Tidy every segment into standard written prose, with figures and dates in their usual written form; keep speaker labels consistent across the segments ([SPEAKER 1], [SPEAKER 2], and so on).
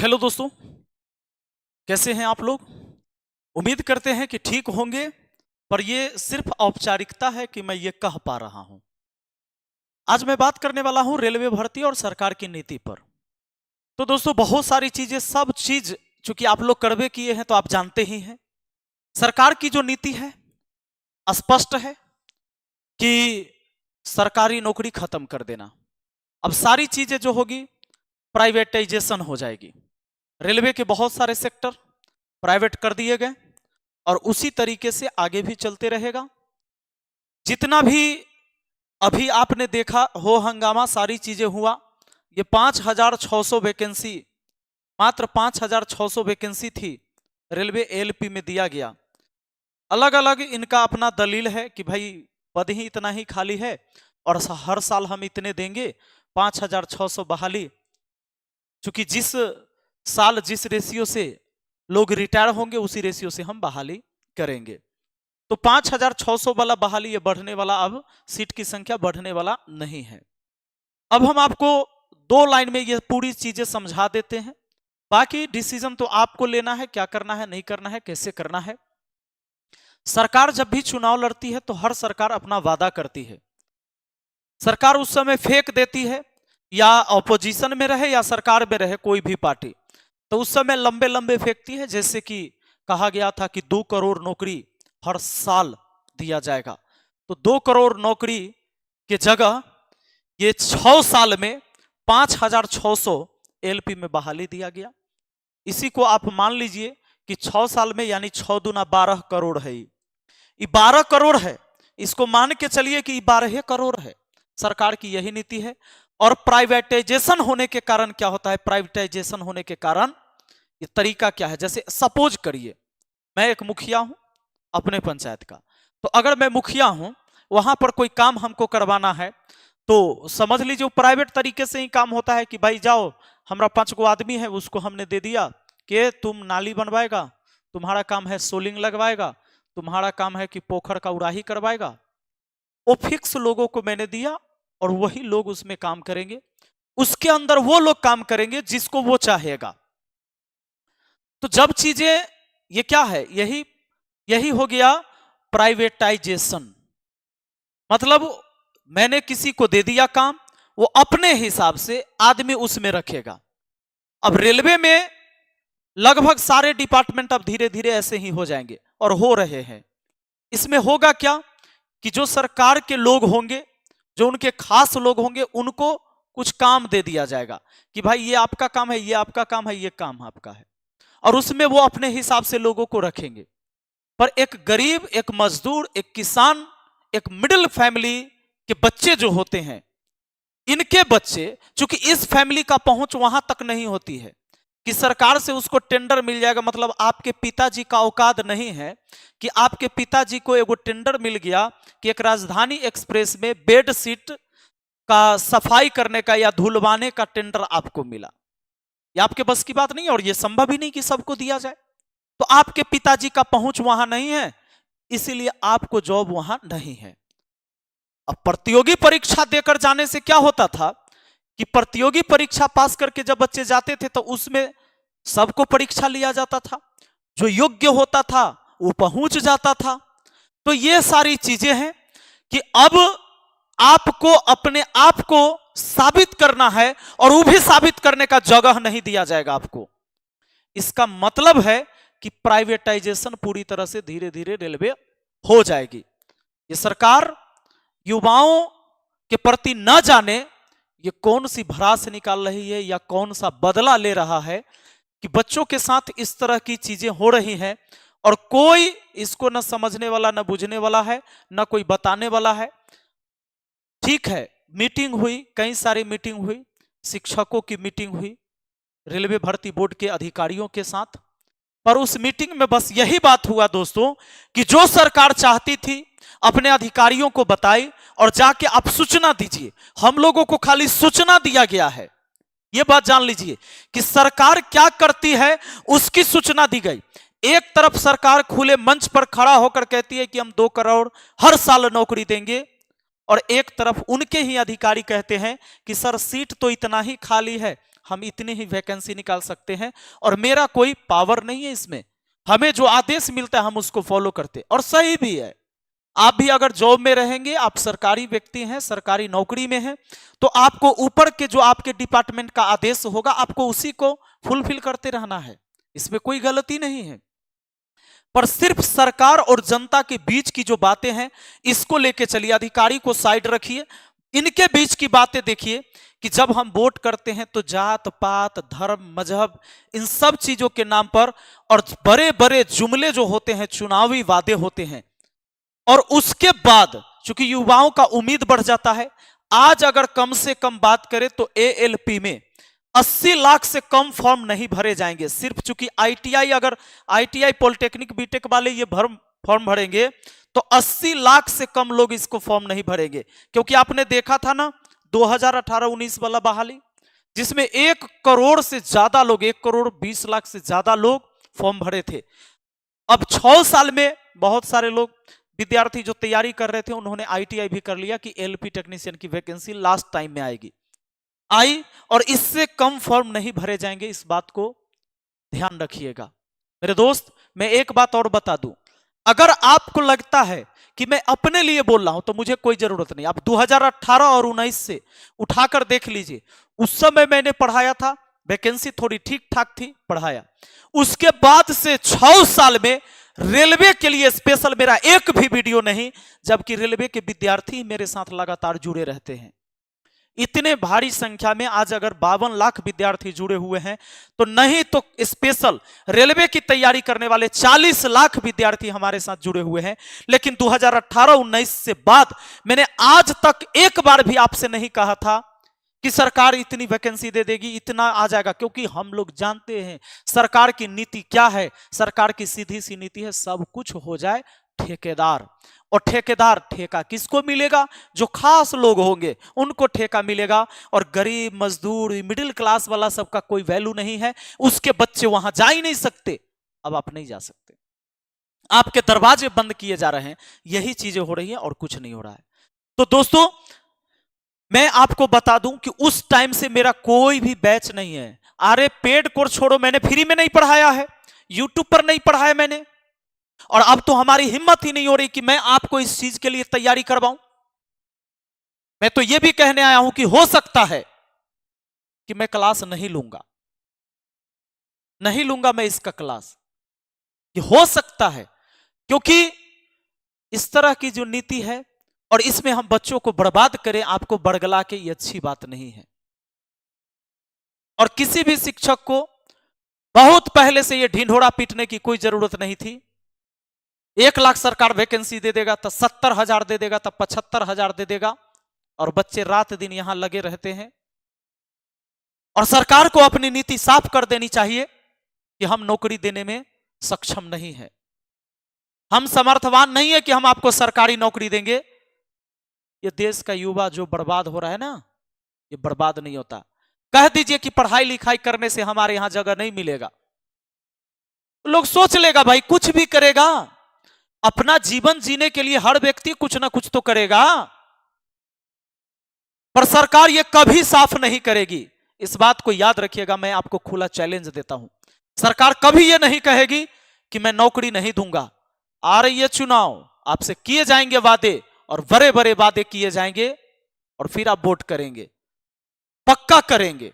[SPEAKER 1] Hello दोस्तों, कैसे हैं आप लोग। उम्मीद करते हैं कि ठीक होंगे, पर ये सिर्फ औपचारिकता है कि मैं ये कह पा रहा हूं। आज मैं बात करने वाला हूं रेलवे भर्ती और सरकार की नीति पर। तो दोस्तों, बहुत सारी चीजें, सब चीज चूंकि आप लोग कड़वे किए हैं तो आप जानते ही हैं। सरकार की जो नीति है स्पष्ट है कि सरकारी नौकरी खत्म कर देना। अब सारी चीजें जो होगी प्राइवेटाइजेशन हो जाएगी। रेलवे के बहुत सारे सेक्टर प्राइवेट कर दिए गए और उसी तरीके से आगे भी चलते रहेगा। जितना भी अभी आपने देखा हो हंगामा, सारी चीजें हुआ, ये 5,600 वैकेंसी, मात्र 5,600 वैकेंसी थी रेलवे एलपी में दिया गया। अलग अलग इनका अपना दलील है कि भाई पद ही इतना ही खाली है और हर साल हम इतने देंगे, 5,600 बहाली। चूंकि जिस साल जिस रेशियो से लोग रिटायर होंगे उसी रेशियो से हम बहाली करेंगे। तो 5,600 वाला बहाली ये बढ़ने वाला, अब सीट की संख्या बढ़ने वाला नहीं है। अब हम आपको 2 लाइन में ये पूरी चीजें समझा देते हैं। बाकी डिसीजन तो आपको लेना है, क्या करना है, नहीं करना है, कैसे करना है। सरकार जब भी चुनाव लड़ती है तो हर सरकार अपना वादा करती है। सरकार उस समय फेंक देती है, या ऑपोजिशन में रहे या सरकार में रहे कोई भी पार्टी, तो उस समय लंबे लंबे फेंकती है। जैसे कि कहा गया था कि 2 करोड़ नौकरी हर साल दिया जाएगा, तो 2 करोड़ नौकरी के जगह ये 6 साल में 5,600 एलपी में बहाली दिया गया। इसी को आप मान लीजिए कि 6 साल में यानी 6 दूना 12 करोड़ है। ये 12 करोड़ है, इसको मान के चलिए कि 12 करोड़ है। सरकार की यही नीति है। और प्राइवेटाइजेशन होने के कारण क्या होता है, प्राइवेटाइजेशन होने के कारण ये तरीका क्या है। जैसे सपोज करिए मैं एक मुखिया हूं अपने पंचायत का, तो अगर मैं मुखिया हूं, वहां पर कोई काम हमको करवाना है, तो समझ लीजिए प्राइवेट तरीके से ही काम होता है कि भाई जाओ, हमारा 5 गो आदमी है, उसको हमने दे दिया कि तुम नाली बनवाएगा, तुम्हारा काम है सोलिंग लगवाएगा, तुम्हारा काम है कि पोखर का उड़ाही करवाएगा। वो फिक्स लोगों को मैंने दिया और वही लोग उसमें काम करेंगे। उसके अंदर वो लोग काम करेंगे जिसको वो चाहेगा। तो जब चीजें, ये क्या है, यही हो गया प्राइवेटाइजेशन। मतलब मैंने किसी को दे दिया काम, वो अपने हिसाब से आदमी उसमें रखेगा। अब रेलवे में लगभग सारे डिपार्टमेंट अब धीरे धीरे ऐसे ही हो जाएंगे और हो रहे हैं। इसमें होगा क्या कि जो सरकार के लोग होंगे, जो उनके खास लोग होंगे, उनको कुछ काम दे दिया जाएगा कि भाई ये आपका काम है, ये आपका काम है, ये काम आपका है, और उसमें वो अपने हिसाब से लोगों को रखेंगे। पर एक गरीब, एक मजदूर, एक किसान, एक मिडिल फैमिली के बच्चे जो होते हैं, इनके बच्चे, चूंकि इस फैमिली का पहुंच वहां तक नहीं होती है कि सरकार से उसको टेंडर मिल जाएगा। मतलब आपके पिताजी का औकात नहीं है कि आपके पिताजी को एगो टेंडर मिल गया कि एक राजधानी एक्सप्रेस में बेड सीट का सफाई करने का या धुलवाने का टेंडर आपको मिला। ये आपके बस की बात नहीं है और ये संभव ही नहीं कि सबको दिया जाए। तो आपके पिताजी का पहुंच वहां नहीं है, इसीलिए आपको जॉब वहां नहीं है। अब प्रतियोगी परीक्षा देकर जाने से क्या होता था कि प्रतियोगी परीक्षा पास करके जब बच्चे जाते थे तो उसमें सबको परीक्षा लिया जाता था, जो योग्य होता था वो पहुंच जाता था। तो ये सारी चीजें हैं कि अब आपको अपने आप को साबित करना है, और वो भी साबित करने का जगह नहीं दिया जाएगा आपको। इसका मतलब है कि प्राइवेटाइजेशन पूरी तरह से धीरे धीरे रेलवे हो जाएगी। ये सरकार युवाओं के प्रति न जाने ये कौन सी भड़ास निकाल रही है या कौन सा बदला ले रहा है कि बच्चों के साथ इस तरह की चीजें हो रही हैं, और कोई इसको न समझने वाला, न बुझने वाला है, न कोई बताने वाला है। ठीक है, मीटिंग हुई, कई सारी मीटिंग हुई, शिक्षकों की मीटिंग हुई रेलवे भर्ती बोर्ड के अधिकारियों के साथ, पर उस मीटिंग में बस यही बात हुआ दोस्तों कि जो सरकार चाहती थी अपने अधिकारियों को बताई और जाके आप सूचना दीजिए। हम लोगों को खाली सूचना दिया गया है, यह बात जान लीजिए कि सरकार क्या करती है उसकी सूचना दी गई। एक तरफ सरकार खुले मंच पर खड़ा होकर कहती है कि हम 2 करोड़ हर साल नौकरी देंगे, और एक तरफ उनके ही अधिकारी कहते हैं कि सर सीट तो इतना ही खाली है, हम इतनी ही वैकेंसी निकाल सकते हैं और मेरा कोई पावर नहीं है इसमें। हमें जो आदेश मिलता है हम उसको फॉलो करते, और सही भी है। आप भी अगर जॉब में रहेंगे, आप सरकारी व्यक्ति हैं, सरकारी नौकरी में हैं, तो आपको ऊपर के जो आपके डिपार्टमेंट का आदेश होगा आपको उसी को फुलफिल करते रहना है, इसमें कोई गलती नहीं है। पर सिर्फ सरकार और जनता के बीच की जो बातें हैं इसको लेके चलिए, अधिकारी को साइड रखिए, इनके बीच की बातें देखिए कि जब हम वोट करते हैं तो जात पात धर्म मजहब इन सब चीजों के नाम पर और बड़े बड़े जुमले जो होते हैं, चुनावी वादे होते हैं, और उसके बाद चूंकि युवाओं का उम्मीद बढ़ जाता है। आज अगर कम से कम बात करें तो एएलपी में 80 लाख से कम फॉर्म नहीं भरे जाएंगे। सिर्फ चूंकि आईटीआई, अगर आईटीआई पॉलिटेक्निक बीटेक वाले ये फॉर्म भरेंगे तो 80 लाख से कम लोग इसको फॉर्म नहीं भरेंगे, क्योंकि आपने देखा था ना 2018-19 वाला बहाली, जिसमें 1 करोड़ से ज्यादा लोग, 1 करोड़ 20 लाख से ज्यादा लोग फॉर्म भरे थे। अब 6 साल में बहुत सारे लोग विद्यार्थी जो तैयारी कर रहे थे उन्होंने आईटीआई भी कर लिया कि एलपी टेक्नीशियन की वैकेंसी लास्ट टाइम में आएगी, आई, और इससे कम फॉर्म नहीं भरे जाएंगे। इस बात को ध्यान रखिएगा मेरे दोस्त। मैं एक बात और बता दूं, अगर आपको लगता है कि मैं अपने लिए बोल रहा हूं तो मुझे कोई जरूरत नहीं। आप 2018 और 19 से उठाकर देख लीजिए, उस समय मैंने पढ़ाया था, वैकेंसी थोड़ी ठीक ठाक थी, पढ़ाया। उसके बाद से 6 साल में रेलवे के लिए स्पेशल मेरा एक भी वीडियो नहीं, जबकि रेलवे के विद्यार्थी मेरे साथ लगातार जुड़े रहते हैं। इतने भारी संख्या में आज अगर 52 लाख विद्यार्थी जुड़े हुए हैं तो नहीं तो स्पेशल रेलवे की तैयारी करने वाले 40 लाख विद्यार्थी हमारे साथ जुड़े हुए हैं। लेकिन 2018-19 से बाद मैंने आज तक एक बार भी आपसे नहीं कहा था कि सरकार इतनी वैकेंसी दे देगी, इतना आ जाएगा, क्योंकि हम लोग जानते हैं सरकार की नीति क्या है। सरकार की सीधी सी नीति है, सब कुछ हो जाए ठेकेदार, और ठेकेदार ठेका किसको मिलेगा? जो खास लोग होंगे उनको ठेका मिलेगा, और गरीब मजदूर मिडिल क्लास वाला सबका कोई वैल्यू नहीं है। उसके बच्चे वहां जा ही नहीं सकते। अब आप नहीं जा सकते, आपके दरवाजे बंद किए जा रहे हैं। यही चीजें हो रही हैं और कुछ नहीं हो रहा है। तो दोस्तों मैं आपको बता दूं कि उस टाइम से मेरा कोई भी बैच नहीं है। अरे पेड कोर्स छोड़ो, मैंने फ्री में नहीं पढ़ाया है, यूट्यूब पर नहीं पढ़ाया मैंने, और अब तो हमारी हिम्मत ही नहीं हो रही कि मैं आपको इस चीज के लिए तैयारी करवाऊं। मैं तो यह भी कहने आया हूं कि हो सकता है कि मैं क्लास नहीं लूंगा मैं इसका क्लास, ये हो सकता है, क्योंकि इस तरह की जो नीति है और इसमें हम बच्चों को बर्बाद करें, आपको बरगला के, ये अच्छी बात नहीं है। और किसी भी शिक्षक को बहुत पहले से ये ढिंढोरा पीटने की कोई जरूरत नहीं थी। 1 लाख सरकार वैकेंसी दे देगा तो 70,000 दे देगा, तो 75,000 दे देगा, और बच्चे रात दिन यहां लगे रहते हैं। और सरकार को अपनी नीति साफ कर देनी चाहिए कि हम नौकरी देने में सक्षम नहीं है, हम समर्थवान नहीं है कि हम आपको सरकारी नौकरी देंगे। ये देश का युवा जो बर्बाद हो रहा है ना, ये बर्बाद नहीं होता। कह दीजिए कि पढ़ाई लिखाई करने से हमारे यहां जगह नहीं मिलेगा, लोग सोच लेगा भाई कुछ भी करेगा। अपना जीवन जीने के लिए हर व्यक्ति कुछ ना कुछ तो करेगा, पर सरकार ये कभी साफ नहीं करेगी। इस बात को याद रखिएगा, मैं आपको खुला चैलेंज देता हूं। सरकार कभी ये नहीं कहेगी कि मैं नौकरी नहीं दूंगा। आ रही है चुनाव, आपसे किए जाएंगे वादे, और बड़े बड़े वादे किए जाएंगे, और फिर आप वोट करेंगे, पक्का करेंगे।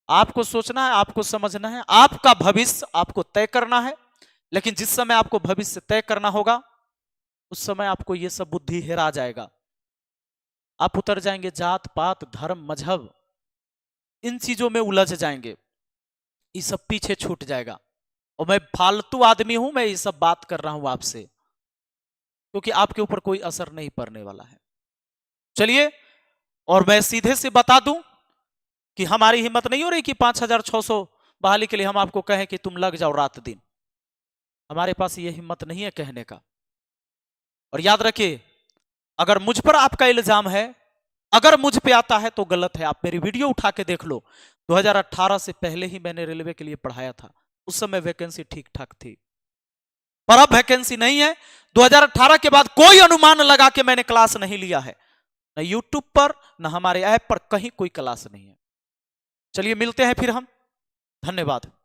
[SPEAKER 1] आपको सोचना है, आपको समझना है, आपका भविष्य आपको तय करना है। लेकिन जिस समय आपको भविष्य तय करना होगा उस समय आपको यह सब बुद्धि हेरा जाएगा। आप उतर जाएंगे जात पात धर्म मजहब, इन चीजों में उलझ जाएंगे, ये सब पीछे छूट जाएगा। और मैं फालतू आदमी हूं, मैं ये सब बात कर रहा हूं आपसे, क्योंकि आपके ऊपर कोई असर नहीं पड़ने वाला है। चलिए, और मैं सीधे से बता दूं कि हमारी हिम्मत नहीं हो रही कि 5,600 बहाली के लिए हम आपको कहें कि तुम लग जाओ रात दिन। हमारे पास ये हिम्मत नहीं है कहने का। और याद रखिए, अगर मुझ पर आपका इल्जाम है, अगर मुझ पे आता है तो गलत है। आप मेरी वीडियो उठा के देख लो, 2018 से पहले ही मैंने रेलवे के लिए पढ़ाया था, उस समय वैकेंसी ठीक ठाक थी, पर अब वैकेंसी नहीं है। 2018 के बाद कोई अनुमान लगा के मैंने क्लास नहीं लिया है, न यूट्यूब पर न हमारे ऐप पर, कहीं कोई क्लास नहीं है। चलिए मिलते हैं फिर हम। धन्यवाद।